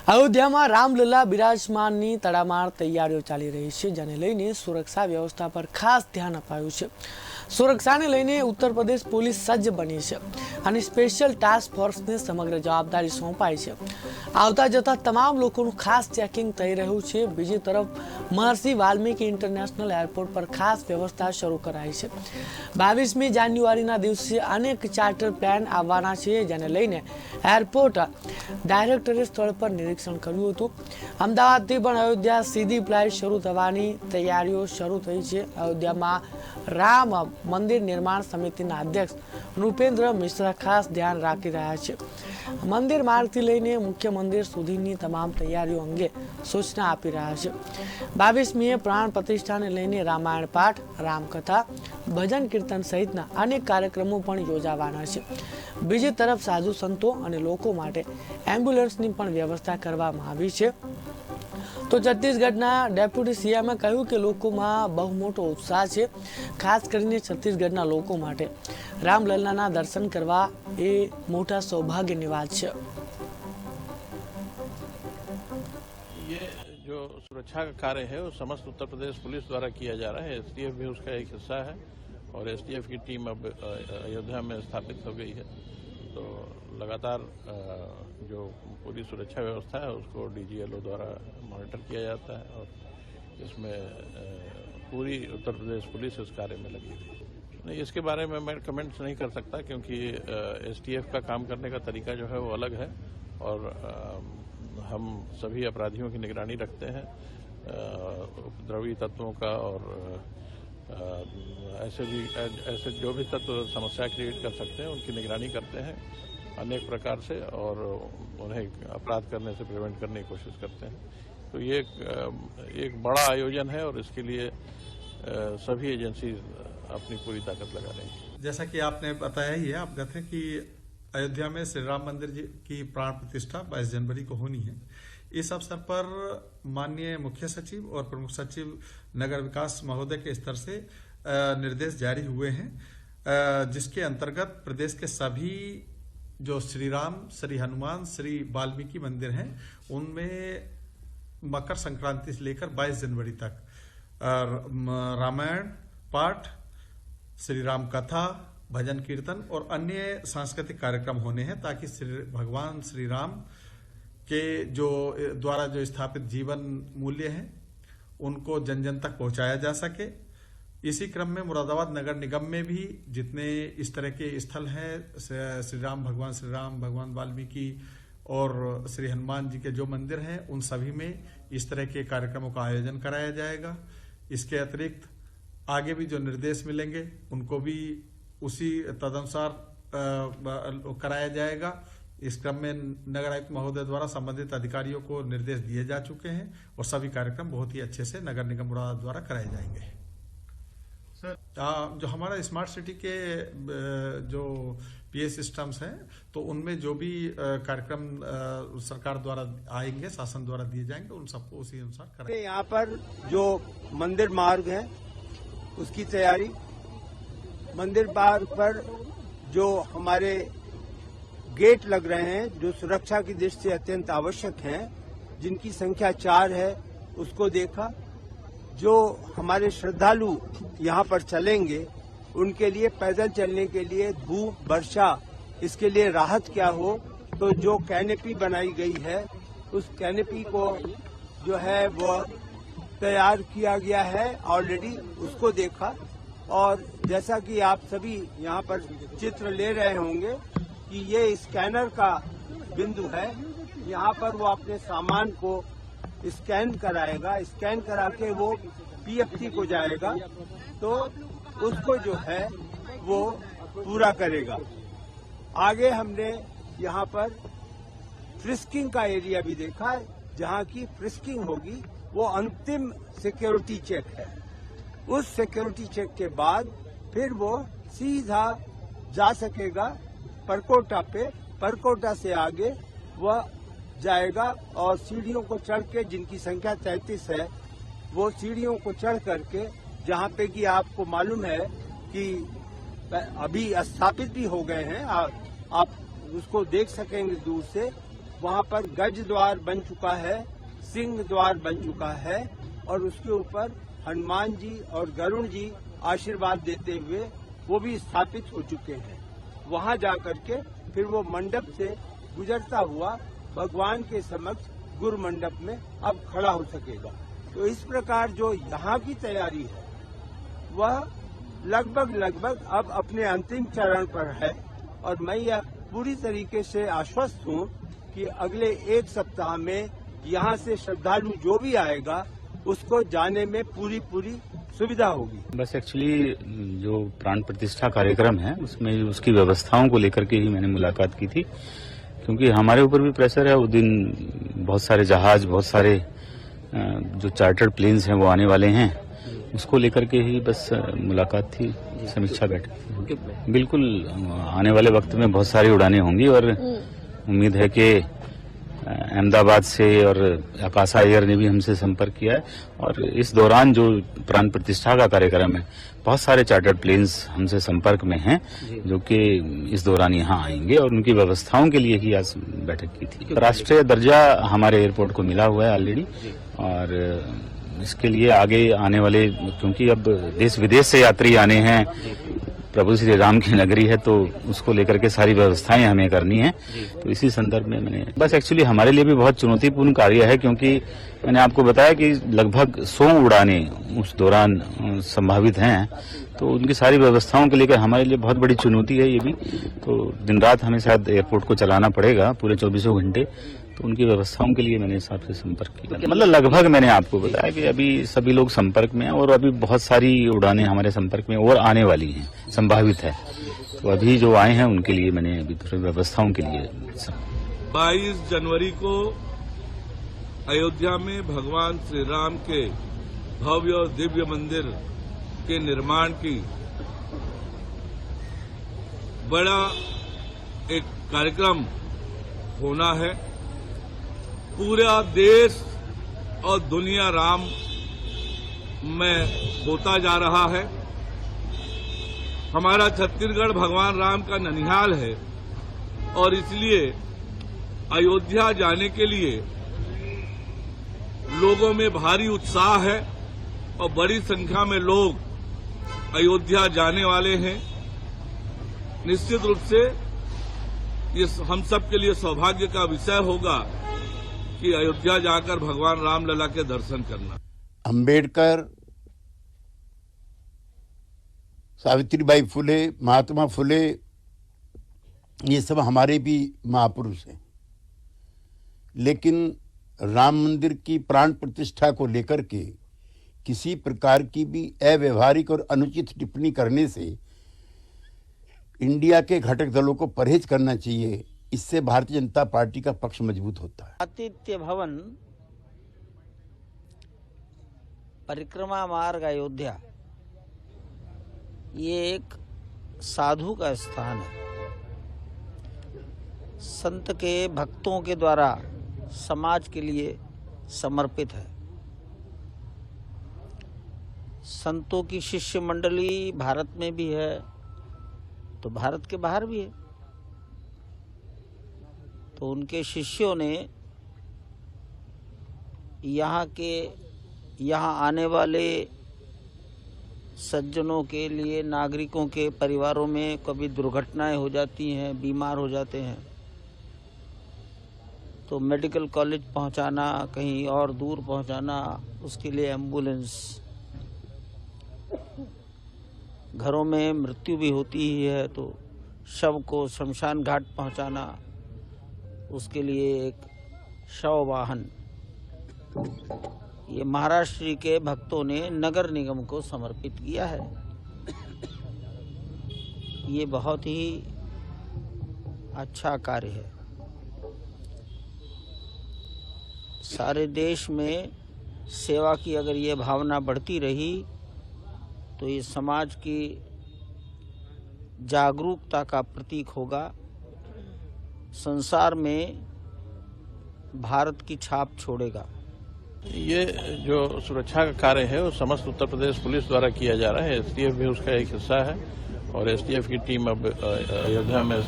અયોધ્યામાં રામલલ્લા બિરાજમાનની તડામાર તૈયારીઓ ચાલી રહી છે, જેને લઈને સુરક્ષા વ્યવસ્થા પર ખાસ ધ્યાન અપાયું છે। સુરક્ષાને લઈને ઉત્તર પ્રદેશ પોલીસ સજ્જ બની છે અને સ્પેશિયલ ટાસ્ક ફોર્સને સમગ્ર જવાબદારી સોંપાઈ છે। આવતા જતા તમામ લોકોનું ખાસ ચેકિંગ થઈ રહ્યું છે। બીજી તરફ મહર્ષિ વાલ્મીકી ઇન્ટરનેશનલ એરપોર્ટ પર ખાસ વ્યવસ્થા શરૂ કરાઈ છે। 22મી જાન્યુઆરીના દિવસે અનેક ચાર્ટર પ્લેન આવવાના છે, જેને લઈને એરપોર્ટ ડાયરેક્ટરે સ્થળ પર નિરીક્ષણ કર્યું હતું। અમદાવાદથી પણ અયોધ્યા સીધી ફ્લાઇટ શરૂ થવાની તૈયારીઓ શરૂ થઈ છે। અયોધ્યામાં રામ મંદિર નિર્માણ સમિતિના અધ્યક્ષ નૃપેન્દ્ર મિશ્રા ખાસ ધ્યાન રાખી રહ્યા છે। મંદિર માર્ગથી લઈને મુખ્ય મંદિર સુધીની તમામ તૈયારીઓ અંગે સૂચના આપી રહ્યા છે। 22મીએ પ્રાણ પ્રતિષ્ઠાને લઈને રામાયણ પાઠ, રામકથા, ભજન કીર્તન સહિતના અનેક કાર્યક્રમો પણ યોજાવાના છે। બીજી તરફ સાધુ સંતો અને લોકો માટે એમ્બ્યુલન્સની પણ વ્યવસ્થા કરવામાં આવી છે। તો છત્તીસગઢના ડેપ્યુટી સીએમે કહ્યું કે લોકોમાં બહુ મોટો ઉત્સાહ છે। ખાસ કરીને છત્તીસગઢના લોકો માટે રામલલ્લાના દર્શન કરવા એ મોટા સૌભાગ્યની વાત છે। ये जो सुरक्षा का कार्य है वो समस्त उत्तर प्रदेश पुलिस द्वारा किया जा रहा है। एसटीएफ भी उसका एक हिस्सा है और एसटीएफ की टीम अब अयोध्या में स्थापित हो गई है। तो लगातार जो पूरी सुरक्षा व्यवस्था है उसको डीजीएलओ द्वारा मॉनिटर किया जाता है और इसमें पूरी उत्तर प्रदेश पुलिस इस कार्य में लगी थी। नहीं, इसके बारे में मैं कमेंट्स नहीं कर सकता क्योंकि एसटीएफ का काम करने का तरीका जो है वो अलग है और हम सभी अपराधियों की निगरानी रखते हैं, उपद्रवी तत्वों का और ऐसे जो भी तत्व समस्या क्रिएट कर सकते हैं उनकी निगरानी करते हैं अनेक प्रकार से और उन्हें अपराध करने से प्रिवेंट करने की कोशिश करते हैं। तो ये एक बड़ा आयोजन है और इसके लिए सभी एजेंसी अपनी पूरी ताकत लगा रही हैं। जैसा कि आपने बताया ही है, अवगत है कि अयोध्या में श्री राम मंदिर की प्राण प्रतिष्ठा 22 जनवरी को होनी है। इस अवसर पर माननीय मुख्य सचिव और प्रमुख सचिव नगर विकास महोदय के स्तर से निर्देश जारी हुए हैं, जिसके अंतर्गत प्रदेश के सभी जो श्री राम, श्री हनुमान, श्री वाल्मीकि मंदिर हैं उनमें मकर संक्रांति से लेकर 22 जनवरी तक रामायण पाठ, श्री राम कथा, भजन कीर्तन और अन्य सांस्कृतिक कार्यक्रम होने हैं, ताकि भगवान श्री राम के जो द्वारा जो स्थापित जीवन मूल्य हैं उनको जन जन तक पहुंचाया जा सके। इसी क्रम में मुरादाबाद नगर निगम में भी जितने इस तरह के स्थल हैं, श्री राम, भगवान वाल्मीकि और श्री हनुमान जी के जो मंदिर हैं उन सभी में इस तरह के कार्यक्रमों का आयोजन कराया जाएगा। इसके अतिरिक्त आगे भी जो निर्देश मिलेंगे उनको भी उसी तदनुसार कराया जाएगा। इस क्रम में नगर आयुक्त महोदय द्वारा संबंधित अधिकारियों को निर्देश दिए जा चुके हैं और सभी कार्यक्रम बहुत ही अच्छे से नगर निगम मुरादाबाद द्वारा कराए जाएंगे। सर, जो हमारा स्मार्ट सिटी के जो पीए सिस्टम्स हैं तो उनमें जो भी कार्यक्रम सरकार द्वारा आएंगे, शासन द्वारा दिए जाएंगे, उन सबको उसी अनुसार कराएंगे। यहाँ पर जो मंदिर मार्ग है उसकी तैयारी, मंदिर मार्ग पर जो हमारे गेट लग रहे हैं जो सुरक्षा की दृष्टि से अत्यंत आवश्यक हैं, जिनकी संख्या 4 है, उसको देखा। जो हमारे श्रद्धालु यहाँ पर चलेंगे उनके लिए पैदल चलने के लिए धूप, वर्षा, इसके लिए राहत क्या हो, तो जो कैनेपी बनाई गई है उस कैनेपी को जो है वो तैयार किया गया है ऑलरेडी, उसको देखा। और जैसा कि आप सभी यहाँ पर चित्र ले रहे होंगे कि ये स्कैनर का बिंदु है, यहाँ पर वो अपने सामान को स्कैन कराएगा, स्कैन करा के वो पीएफटी को जाएगा तो उसको जो है वो पूरा करेगा। आगे हमने यहाँ पर फ्रिस्किंग का एरिया भी देखा है, जहाँ की फ्रिस्किंग होगी वो अंतिम सिक्योरिटी चेक है। उस सिक्योरिटी चेक के बाद फिर वो सीधा जा सकेगा परकोटा पे, परकोटा से आगे वह जाएगा और सीढ़ियों को चढ़ के, जिनकी संख्या 33 है, वो सीढ़ियों को चढ़ करके, जहाँ पे कि आपको मालूम है कि अभी स्थापित भी हो गए हैं, आप उसको देख सकेंगे दूर से, वहां पर गज द्वार बन चुका है, सिंह द्वार बन चुका है और उसके ऊपर हनुमान जी और गरुड़ जी आशीर्वाद देते हुए वो भी स्थापित हो चुके हैं। वहां जाकर के फिर वो मंडप से गुजरता हुआ भगवान के समक्ष गुरु मंडप में अब खड़ा हो सकेगा। तो इस प्रकार जो यहाँ की तैयारी है वह लगभग अब अपने अंतिम चरण पर है और मैं यह पूरी तरीके से आश्वस्त हूँ कि अगले एक सप्ताह में यहाँ से श्रद्धालु जो भी आएगा उसको जाने में पूरी सुविधा होगी। बस एक्चुअली जो प्राण प्रतिष्ठा कार्यक्रम है उसमें उसकी व्यवस्थाओं को लेकर के ही मैंने मुलाकात की थी, क्योंकि हमारे ऊपर भी प्रेशर है। उस दिन बहुत सारे जहाज, बहुत सारे जो चार्टर्ड प्लेन्स हैं वो आने वाले हैं, उसको लेकर के ही बस मुलाकात थी, समीक्षा बैठक। बिल्कुल आने वाले वक्त में बहुत सारी उड़ानें होंगी और उम्मीद है कि अहमदाबाद से और आकाशा एयर ने भी हमसे संपर्क किया है और इस दौरान जो प्राण प्रतिष्ठा का कार्यक्रम है बहुत सारे चार्टर्ड प्लेन्स हमसे संपर्क में हैं जो कि इस दौरान यहाँ आएंगे और उनकी व्यवस्थाओं के लिए ही आज बैठक की थी। राष्ट्रीय दर्जा हमारे एयरपोर्ट को मिला हुआ है ऑलरेडी और इसके लिए आगे आने वाले, क्योंकि अब देश विदेश से यात्री आने हैं, प्रभु श्री राम की नगरी है, तो उसको लेकर के सारी व्यवस्थाएं हमें करनी है। तो इसी संदर्भ में मैंने बस एक्चुअली हमारे लिए भी बहुत चुनौतीपूर्ण कार्य है, क्योंकि मैंने आपको बताया कि लगभग 100 उड़ानें उस दौरान संभावित हैं, तो उनकी सारी व्यवस्थाओं के लेकर हमारे लिए बहुत बड़ी चुनौती है ये भी। तो दिन रात हमें शायद एयरपोर्ट को चलाना पड़ेगा पूरे 24 घंटे, तो उनकी व्यवस्थाओं के लिए मैंने इस हिसाब से संपर्क किया। मतलब लगभग मैंने आपको बताया कि अभी सभी लोग संपर्क में हैं और अभी बहुत सारी उड़ानें हमारे संपर्क में और आने वाली हैं, संभावित है। तो अभी जो आए हैं उनके लिए मैंने अभी थोड़ी व्यवस्थाओं के लिए 22 जनवरी को अयोध्या में भगवान श्री राम के भव्य और दिव्य मंदिर के निर्माण की बड़ा एक कार्यक्रम होना है। पूरा देश और दुनिया राम में होता जा रहा है। हमारा छत्तीसगढ़ भगवान राम का ननिहाल है और इसलिए अयोध्या जाने के लिए लोगों में भारी उत्साह है और बड़ी संख्या में लोग अयोध्या जाने वाले हैं। निश्चित रूप से ये हम सब के लिए सौभाग्य का विषय होगा कि अयोध्या जाकर भगवान रामलला के दर्शन करना। अंबेडकर, सावित्रीबाई फुले, महात्मा फुले, ये सब हमारे भी महापुरुष हैं, लेकिन राम मंदिर की प्राण प्रतिष्ठा को लेकर के किसी प्रकार की भी अव्यवहारिक और अनुचित टिप्पणी करने से इंडिया के घटक दलों को परहेज करना चाहिए। इससे भारतीय जनता पार्टी का पक्ष मजबूत होता है। आतिथ्य भवन परिक्रमा मार्ग अयोध्या ये एक साधु का स्थान है। संत के भक्तों के द्वारा समाज के लिए समर्पित है। संतों की शिष्य मंडली भारत में भी है तो भारत के बाहर भी है। तो उनके शिष्यों ने यहाँ आने वाले सज्जनों के लिए, नागरिकों के परिवारों में कभी दुर्घटनाएं हो जाती हैं, बीमार हो जाते हैं, तो मेडिकल कॉलेज पहुंचाना, कहीं और दूर पहुंचाना, उसके लिए एम्बुलेंस, घरों में मृत्यु भी होती ही है तो शव को शमशान घाट पहुंचाना, उसके लिए एक शव वाहन, ये महाराष्ट्र के भक्तों ने नगर निगम को समर्पित किया है। ये बहुत ही अच्छा कार्य है। सारे देश में सेवा की अगर ये भावना बढ़ती रही तो ये समाज की जागरूकता का प्रतीक होगा। संसार में भारत की छाप छोड़ेगा। ये जो सुरक्षा का कार्य है वो समस्त उत्तर प्रदेश पुलिस द्वारा किया जा रहा है। एसटीएफ भी उसका एक हिस्सा है और एसटीएफ की टीम अब अयोध्या में